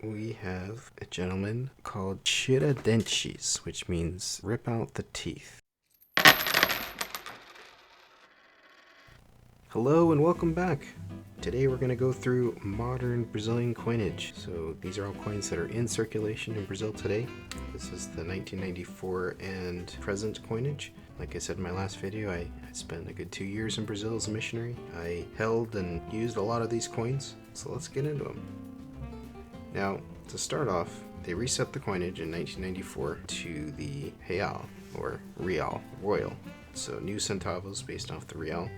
we have a gentleman called Tiradentes, which means rip out the teeth. Hello and welcome back. Today we're going to go through modern Brazilian coinage. So these are all coins that are in circulation in Brazil today. This is the 1994 and present coinage. Like I said in my last video, I spent a good 2 years in Brazil as a missionary. I held and used a lot of these coins, so let's get into them. Now, to start off, they reset the coinage in 1994 to the real, or real, royal. So new centavos based off the real.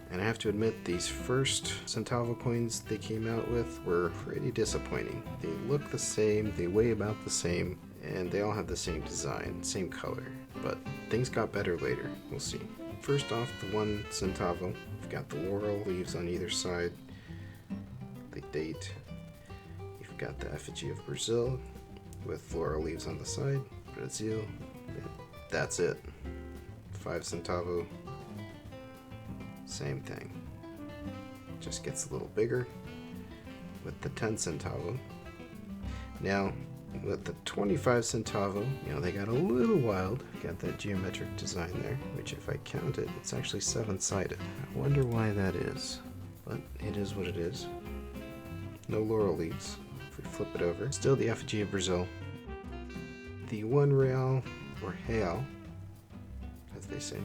And I have to admit, these first centavo coins they came out with were pretty disappointing. They look the same, they weigh about the same, and they all have the same design, same color. But things got better later, we'll see. First off, the 1 centavo. We've got the laurel leaves on either side, the date. You've got the effigy of Brazil with laurel leaves on the side, Brazil. That's it. 5 centavo. Same thing. Just gets a little bigger with the 10 centavo. Now, with the 25 centavo, they got a little wild. Got that geometric design there, which if I count it, it's actually 7-sided. I wonder why that is, but it is what it is. No laurel leaves. If we flip it over, still the effigy of Brazil. The 1 real, or real, as they say.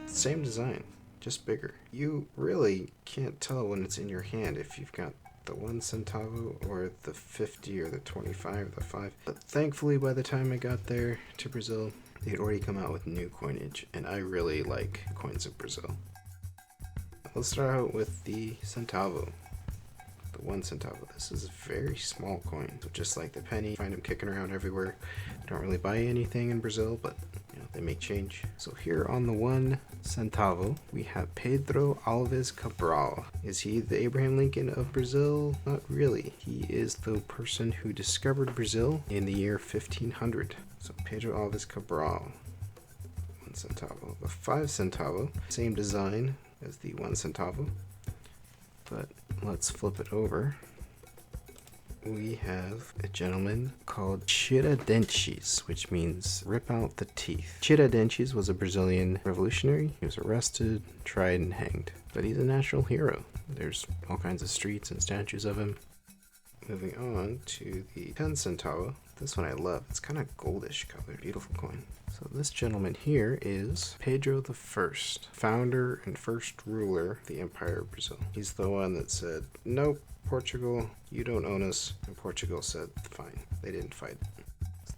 Same design, just bigger. You really can't tell when it's in your hand if you've got the 1 centavo or the 50 or the 25 or the 5. But thankfully by the time I got there to Brazil, they'd already come out with new coinage, and I really like coins of Brazil. Let's start out with the centavo. The 1 centavo. This is a very small coin, so just like the penny, you find them kicking around everywhere. I don't really buy anything in Brazil, but they make change. So here on the 1 centavo, we have Pedro Alves Cabral. Is he the Abraham Lincoln of Brazil? Not really. He is the person who discovered Brazil in the year 1500. So Pedro Alves Cabral, 1 centavo. The 5 centavo, same design as the 1 centavo, but let's flip it over. We have a gentleman called Tiradentes, which means rip out the teeth. Tiradentes was a Brazilian revolutionary. He was arrested, tried, and hanged. But he's a national hero. There's all kinds of streets and statues of him. Moving on to the 10 centavo. This one I love. It's kind of goldish color. Beautiful coin. So this gentleman here is Pedro I, founder and first ruler of the Empire of Brazil. He's the one that said, nope, Portugal, you don't own us. And Portugal said, fine. They didn't fight.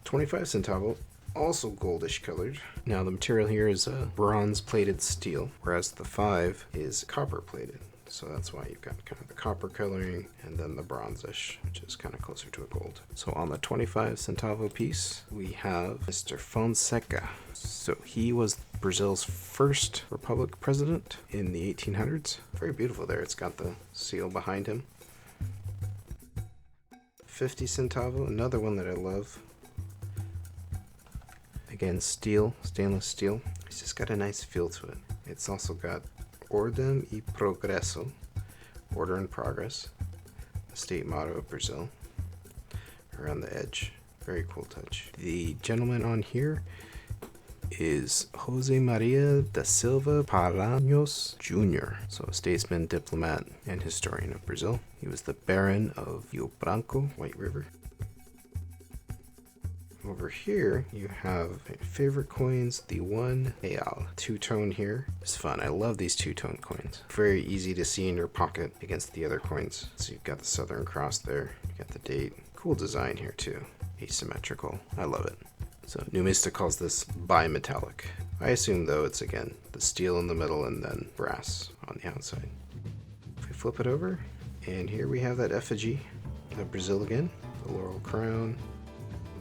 25 centavo, also goldish colored. Now the material here is a bronze plated steel, whereas the 5 is copper plated. So that's why you've got kind of the copper coloring and then the bronzish, which is kind of closer to a gold. So on the 25 centavo piece, we have Mr. Fonseca. So he was Brazil's first republic president in the 1800s. Very beautiful there. It's got the seal behind him. 50 centavo, another one that I love. Again, steel, stainless steel. It's just got a nice feel to it. It's also got Ordem e Progresso, order and progress, the state motto of Brazil, around the edge. Very cool touch. The gentleman on here is Jose Maria da Silva Paranhos Jr., so a statesman, diplomat, and historian of Brazil. He was the Baron of Rio Branco, White River. Over here, you have my favorite coins, the 1 real. Two-tone here is fun. I love these two-tone coins. Very easy to see in your pocket against the other coins. So you've got the Southern Cross there. You got the date. Cool design here too. Asymmetrical. I love it. So Numista calls this bimetallic. I assume though it's again the steel in the middle and then brass on the outside. If we flip it over, and here we have that effigy of Brazil again. The laurel crown.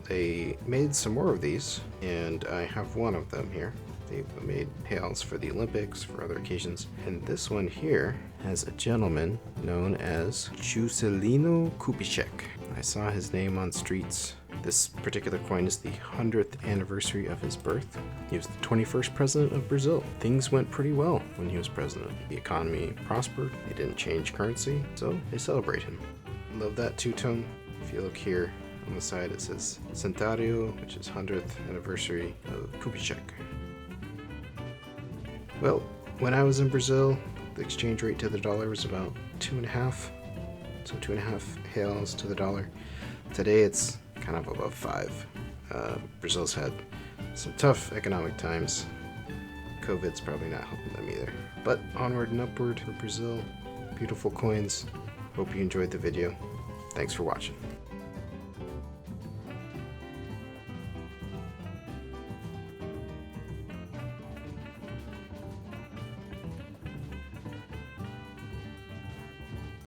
They made some more of these, and I have one of them here. They've made pails for the Olympics, for other occasions. And this one here has a gentleman known as Juscelino Kubitschek. I saw his name on streets. This particular coin is the 100th anniversary of his birth. He was the 21st president of Brazil. Things went pretty well when he was president. The economy prospered. They didn't change currency, so they celebrate him. Love that two-tone. If you look here on the side, it says Centavo, which is 100th anniversary of Kubitschek. Well, when I was in Brazil, the exchange rate to the dollar was about 2.5. So 2.5 reals to the dollar. Today it's kind of above 5. Brazil's had some tough economic times. COVID's probably not helping them either. But onward and upward for Brazil. Beautiful coins. Hope you enjoyed the video. Thanks for watching.